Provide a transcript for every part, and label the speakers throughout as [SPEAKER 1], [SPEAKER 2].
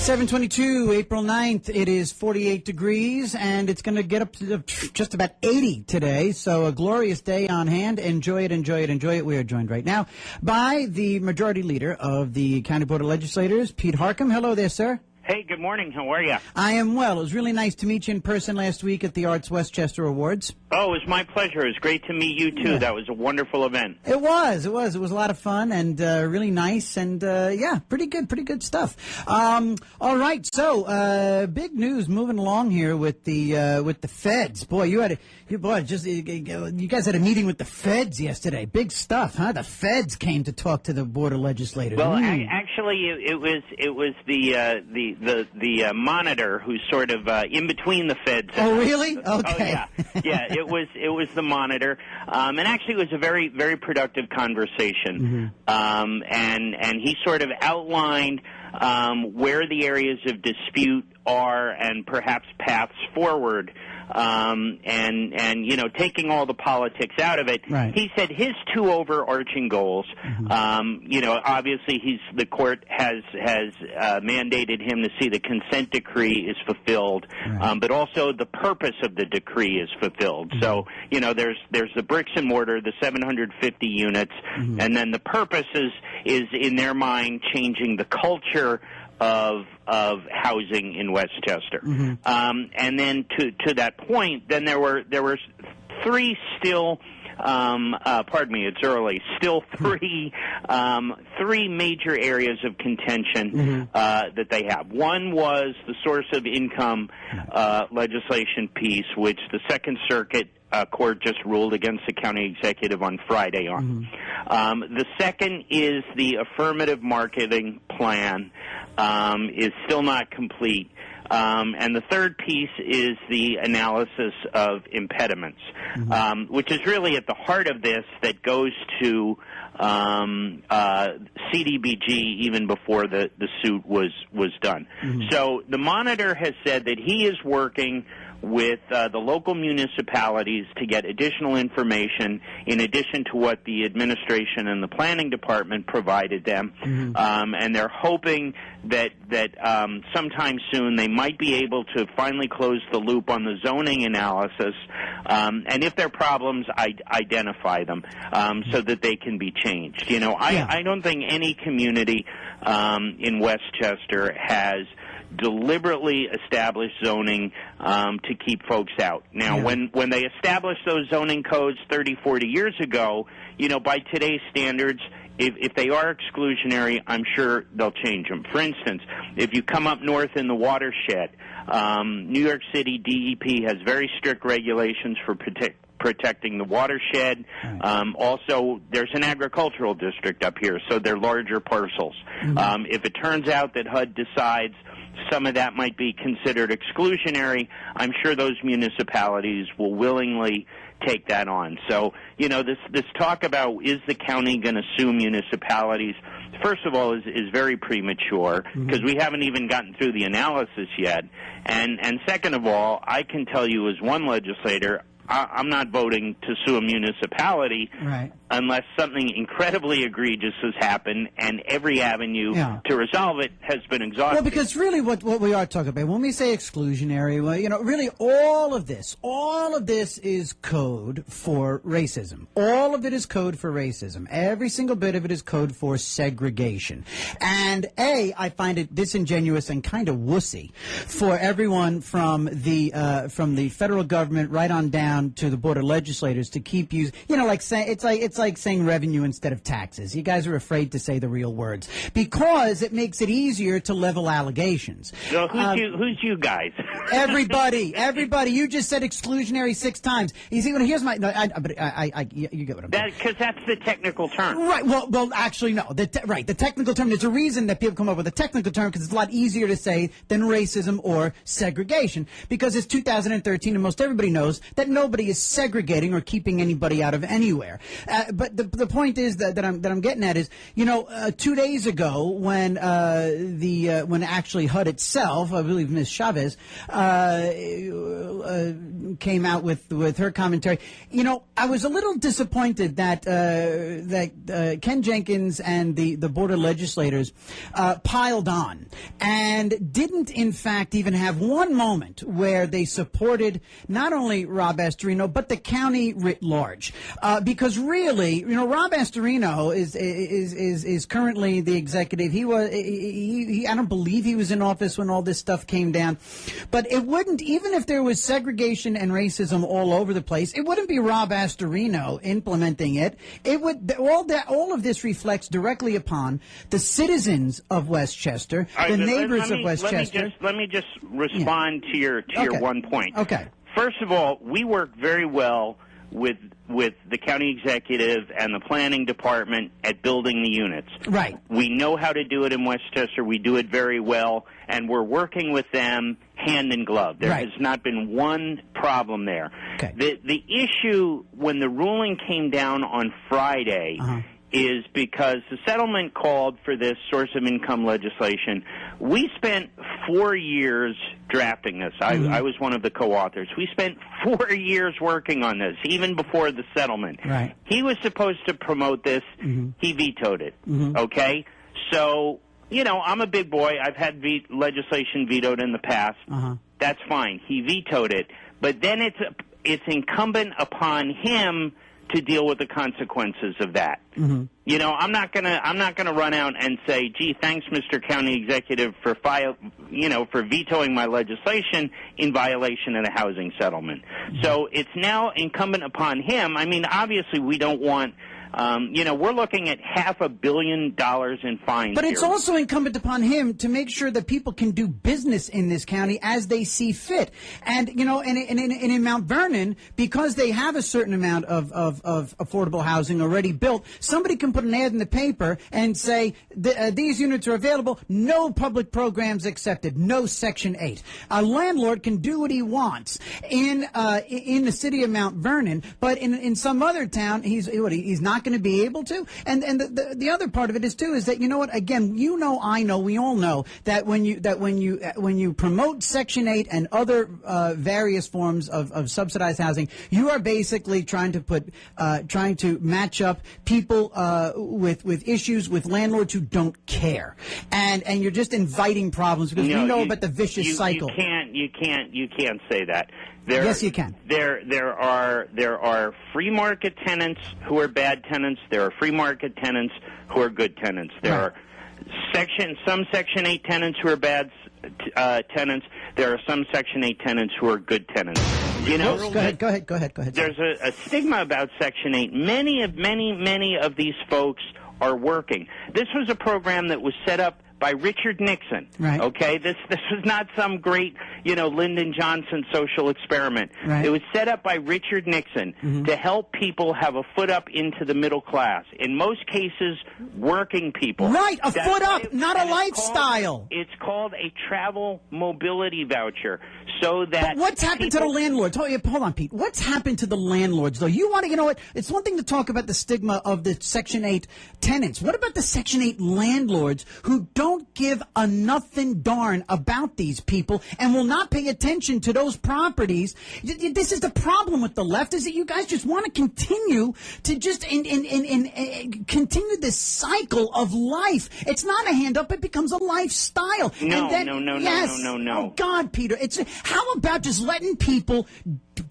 [SPEAKER 1] 722, April 9th. It is 48 degrees, and it's going to get up to just about 80 today. So a glorious day on hand. Enjoy it, enjoy it, enjoy it. We are joined right now by the Majority Leader of the County Board of Legislators, Pete Harckham. Hello there, sir.
[SPEAKER 2] Hey, good morning. How are you?
[SPEAKER 1] I am well. It was really nice to meet you in person last week at the Arts Westchester Awards.
[SPEAKER 2] Oh, it was my pleasure. It was great to meet you, too. Yeah. That was a wonderful event.
[SPEAKER 1] It was. It was a lot of fun and really nice and, yeah, pretty good stuff. All right, so big news moving along here with the feds. Boy, you guys had a meeting with the feds yesterday. Big stuff, huh? The feds came to talk to the Board of Legislators.
[SPEAKER 2] Well, actually, it was the monitor who's sort of in between the feds.
[SPEAKER 1] Oh, really? Okay.
[SPEAKER 2] Oh, yeah. Yeah, it was the monitor, and actually it was a very, very productive conversation. Mm-hmm. And he sort of outlined where the areas of dispute are and perhaps paths forward. And you know, taking all the politics out of it, right. He said his two overarching goals. Mm-hmm. You know, obviously the court has mandated him to see the consent decree is fulfilled, right. But also the purpose of the decree is fulfilled. Mm-hmm. So you know, there's the bricks and mortar, the 750 units, mm-hmm. and then the purpose is in their mind changing the culture of housing in Westchester. Mm-hmm. And then to that point, then there were three still. Pardon me, it's early. Still three major areas of contention mm-hmm. That they have. One was the source of income legislation piece, which the Second Circuit court just ruled against the county executive on Friday on. Mm-hmm. The second is the affirmative marketing plan is still not complete. And the third piece is the analysis of impediments, mm-hmm. Which is really at the heart of this that goes to CDBG even before the suit was done. Mm-hmm. So the monitor has said that he is working with the local municipalities to get additional information in addition to what the administration and the planning department provided them. Mm-hmm. And they're hoping that sometime soon they might be able to finally close the loop on the zoning analysis, and if there are problems, identify them so that they can be changed. You know, I don't think any community in Westchester has deliberately established zoning to keep folks out. Now, when they established those zoning codes 30, 40 years ago, you know, by today's standards, if they are exclusionary, I'm sure they'll change them. For instance, if you come up north in the watershed, New York City DEP has very strict regulations for protecting the watershed. Right. Also, there's an agricultural district up here, so they're larger parcels. Mm-hmm. If it turns out that HUD decides some of that might be considered exclusionary, I'm sure those municipalities will willingly take that on. So, you know, this talk about is the county going to sue municipalities, first of all, is very premature because mm-hmm. we haven't even gotten through the analysis yet. And second of all, I can tell you as one legislator, I'm not voting to sue a municipality right. unless something incredibly egregious has happened and every avenue to resolve it has been exhausted. Well,
[SPEAKER 1] because really what we are talking about, when we say exclusionary, well, you know, really all of this is code for racism. All of it is code for racism. Every single bit of it is code for segregation. And I find it disingenuous and kind of wussy for everyone from the federal government right on down to the Board of Legislators to keep using, you know, like saying it's like saying revenue instead of taxes. You guys are afraid to say the real words because it makes it easier to level allegations.
[SPEAKER 2] So who's you guys?
[SPEAKER 1] Everybody. You just said exclusionary 6 times. You see, here's my. No, you get what I'm saying.
[SPEAKER 2] Because that's the technical term.
[SPEAKER 1] Right. Well, actually, no. The technical term. There's a reason that people come up with a technical term because it's a lot easier to say than racism or segregation because it's 2013 and most everybody knows that nobody is segregating or keeping anybody out of anywhere. but the point is that I'm getting at is, 2 days ago when when actually HUD itself, I believe Ms. Chavez, came out with her commentary. I was a little disappointed that Ken Jenkins and the Board of Legislators piled on and didn't, in fact, even have one moment where they supported not only Rob Astorino but the county writ large. Because really, Rob Astorino is currently the executive. I don't believe he was in office when all this stuff came down. But it wouldn't, even if there was segregation and racism all over the place, it wouldn't be Rob Astorino implementing it. It would all of this reflects directly upon the citizens of Westchester, the neighbors of Westchester.
[SPEAKER 2] Let me just respond to your one point.
[SPEAKER 1] Okay.
[SPEAKER 2] First of all, we work very well with the county executive and the planning department at building the units.
[SPEAKER 1] Right.
[SPEAKER 2] We know how to do it in Westchester. We do it very well, and we're working with them hand in glove. There has not been one problem there.
[SPEAKER 1] Okay.
[SPEAKER 2] The issue when the ruling came down on Friday is because the settlement called for this source of income legislation. We spent 4 years drafting this. I was one of the co-authors. We spent 4 years working on this, even before the settlement.
[SPEAKER 1] Right.
[SPEAKER 2] He was supposed to promote this. He vetoed it. Okay? So, I'm a big boy. I've had legislation vetoed in the past. That's fine. He vetoed it. But then it's incumbent upon him to deal with the consequences of that. I'm not gonna run out and say, "Gee, thanks, Mr. County Executive, for vetoing my legislation in violation of the housing settlement." So it's now incumbent upon him. I mean, obviously, we don't want. We're looking at $500 million in fines.
[SPEAKER 1] But it's also incumbent upon him to make sure that people can do business in this county as they see fit. And, in Mount Vernon, because they have a certain amount of affordable housing already built, somebody can put an ad in the paper and say, these units are available, no public programs accepted, no Section 8. A landlord can do what he wants in the city of Mount Vernon, but in some other town, he's not going to be able to. And the other part of it is too is that again, I know, we all know that when you promote Section 8 and other various forms of subsidized housing, you are basically trying to match up people with issues with landlords who don't care, and you're just inviting problems because we know about the vicious cycle.
[SPEAKER 2] You can't say that.
[SPEAKER 1] Yes, you can.
[SPEAKER 2] There are free market tenants who are bad tenants. There are free market tenants who are good tenants. There are some Section 8 tenants who are bad tenants. There are some Section 8 tenants who are good tenants.
[SPEAKER 1] Go ahead.
[SPEAKER 2] There's a stigma about Section 8. Many of these folks are working. This was a program that was set up by Richard Nixon.
[SPEAKER 1] Right.
[SPEAKER 2] Okay, this was not some great, Lyndon Johnson social experiment.
[SPEAKER 1] Right.
[SPEAKER 2] It was set up by Richard Nixon to help people have a foot up into the middle class. In most cases, working people.
[SPEAKER 1] Right, foot up, not a lifestyle.
[SPEAKER 2] It's called a travel mobility voucher, so that.
[SPEAKER 1] But what's happened to the landlords? Hold on, Pete. What's happened to the landlords, though? You want to, it's one thing to talk about the stigma of the Section 8 tenants. What about the Section 8 landlords who don't give a nothing darn about these people and will not pay attention to those properties? This is the problem with the left, is that you guys just want to continue to just continue this cycle of life. It's not a hand up, it becomes a lifestyle.
[SPEAKER 2] No.
[SPEAKER 1] Oh God, Peter, how about just letting people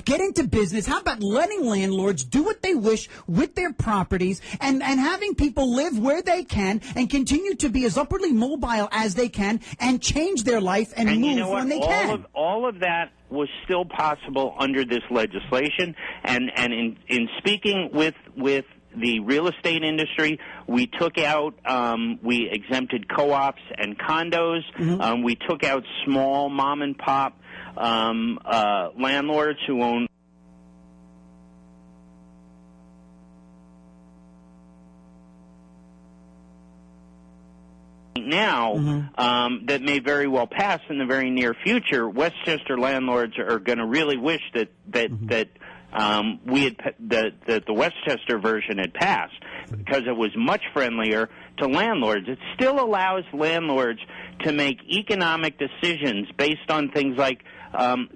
[SPEAKER 1] get into business? How about letting landlords do what they wish with their properties and having people live where they can and continue to be as upwardly mobile as they can and change their life and move when they can?
[SPEAKER 2] All of that was still possible under this legislation. And in speaking with the real estate industry, we took out, we exempted co-ops and condos. We took out small mom and pop landlords who own now that may very well pass in the very near future. Westchester landlords are going to really wish that we had the Westchester version had passed because it was much friendlier to landlords. It still allows landlords to make economic decisions based on things like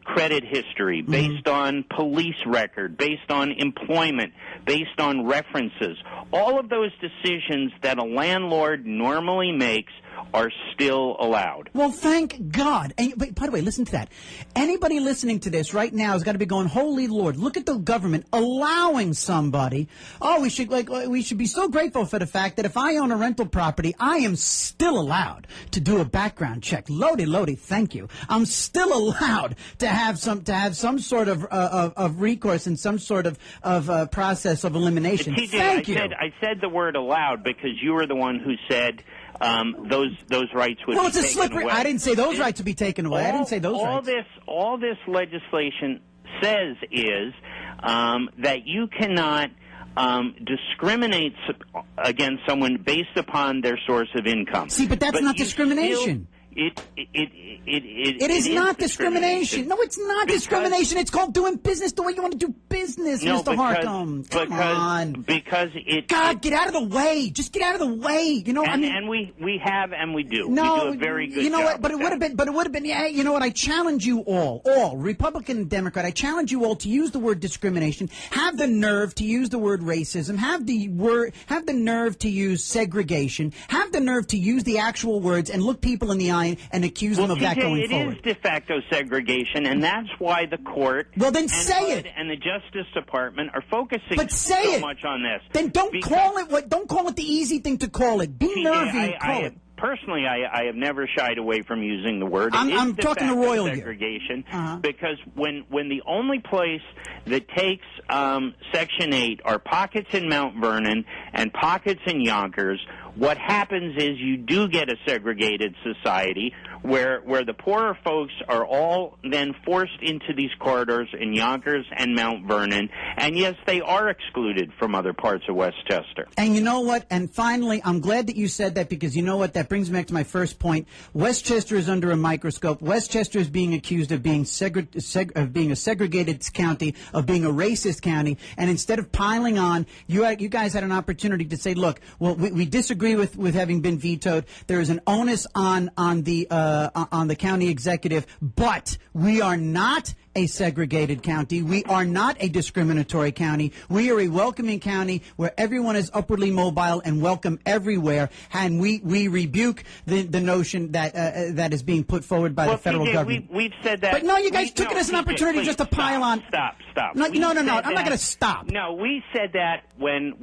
[SPEAKER 2] credit history, based on police record, based on employment, based on references. All of those decisions that a landlord normally makes are still allowed.
[SPEAKER 1] Well, thank God. And, by the way, listen to that. Anybody listening to this right now has got to be going, holy Lord, look at the government allowing somebody. Oh, we should be so grateful for the fact that if I own a rental property, I am still allowed to do a background check. Lodi, thank you. I'm still allowed to have some sort of recourse and some sort of process of elimination.
[SPEAKER 2] TJ,
[SPEAKER 1] Thank you.
[SPEAKER 2] I said the word allowed because you were the one who said those rights would be taken away.
[SPEAKER 1] Well, it's a slippery. I didn't say those rights would be taken away. I didn't say those rights.
[SPEAKER 2] All this legislation says is that you cannot discriminate against someone based upon their source of income.
[SPEAKER 1] See, but that's not discrimination. It is not discrimination. No, it's not discrimination. It's called doing business the way you want to do business, Mr. Harckham. Come on.
[SPEAKER 2] Because
[SPEAKER 1] God, get out of the way. Just get out of the way. You know,
[SPEAKER 2] and we have and we do.
[SPEAKER 1] No,
[SPEAKER 2] we do a very good
[SPEAKER 1] you know
[SPEAKER 2] job
[SPEAKER 1] what? But it would have been. Yeah, you know what? I challenge you all, Republican and Democrat. I challenge you all to use the word discrimination. Have the nerve to use the word racism. Have the nerve to use segregation. Have the nerve to use the actual words and look people in the eye and accuse them of that going forward.
[SPEAKER 2] It is de facto segregation, and that's why the court
[SPEAKER 1] then say it.
[SPEAKER 2] And the Justice Department are focusing much on this.
[SPEAKER 1] Then don't call it the easy thing to call it. Be nervy and call it.
[SPEAKER 2] Personally, I have never shied away from using the word.
[SPEAKER 1] I'm talking to Royal
[SPEAKER 2] segregation because when the only place that takes Section 8 are pockets in Mount Vernon and pockets in Yonkers, what happens is you do get a segregated society where the poorer folks are all then forced into these corridors in Yonkers and Mount Vernon, and yes, they are excluded from other parts of Westchester.
[SPEAKER 1] And you know what? And finally, I'm glad that you said that because you know what? That brings me back to my first point. Westchester is under a microscope. Westchester is being accused of being being a segregated county, of being a racist county, and instead of piling on, you guys had an opportunity to say, look, well, we disagree with having been vetoed. There is an onus on the county executive, but we are not a segregated county. We are not a discriminatory county. We are a welcoming county where everyone is upwardly mobile and welcome everywhere. And we rebuke the notion that is being put forward by the federal government.
[SPEAKER 2] We've said that.
[SPEAKER 1] But no, you guys took it as an opportunity just to pile on.
[SPEAKER 2] Stop.
[SPEAKER 1] No, I'm not going to stop.
[SPEAKER 2] No, we said that when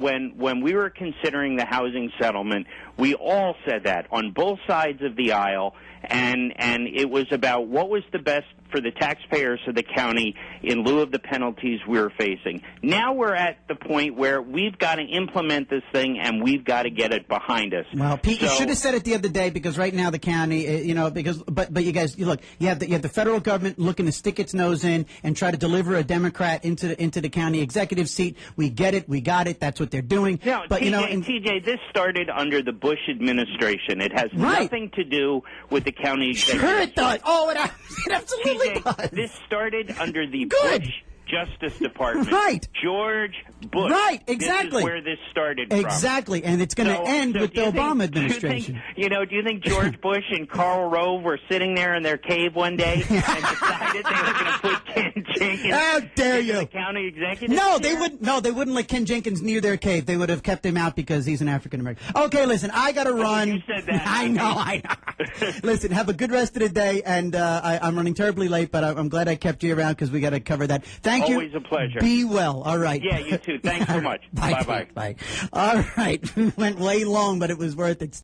[SPEAKER 2] we were considering the housing settlement. We all said that on both sides of the aisle, and it was about what was the best for the taxpayers of the county in lieu of the penalties we were facing. Now we're at the point where we've got to implement this thing, and we've got to get it behind us.
[SPEAKER 1] Well, Pete, you should have said it the other day because right now the county, but you guys, look, you have the federal government looking to stick its nose in and try to deliver a Democrat into the county executive seat. We get it, we got it. That's what they're doing.
[SPEAKER 2] No,
[SPEAKER 1] but
[SPEAKER 2] TJ, this started under the Bush administration. It has nothing to do with the county executive.
[SPEAKER 1] Sure it does. Oh, it absolutely does.
[SPEAKER 2] This started under the Bush Justice Department.
[SPEAKER 1] Right.
[SPEAKER 2] George Bush.
[SPEAKER 1] Right, exactly.
[SPEAKER 2] This is where this started from.
[SPEAKER 1] Exactly, and it's going to end with the Obama administration.
[SPEAKER 2] Do you think George Bush and Karl Rove were sitting there in their cave one day and decided they were going to put Ken Jenkins
[SPEAKER 1] How dare you?
[SPEAKER 2] the county executive?
[SPEAKER 1] No, they wouldn't. No, they wouldn't let Ken Jenkins near their cave. They would have kept him out because he's an African American. Okay, listen, I got to run.
[SPEAKER 2] You said that.
[SPEAKER 1] I know. Listen, have a good rest of the day, and I'm running terribly late, but I'm glad I kept you around because we got to cover that. Thank you.
[SPEAKER 2] Always a pleasure.
[SPEAKER 1] Be well. All right.
[SPEAKER 2] Yeah, you too. Thanks so much.
[SPEAKER 1] Bye. All right. We went way long, but it was worth it.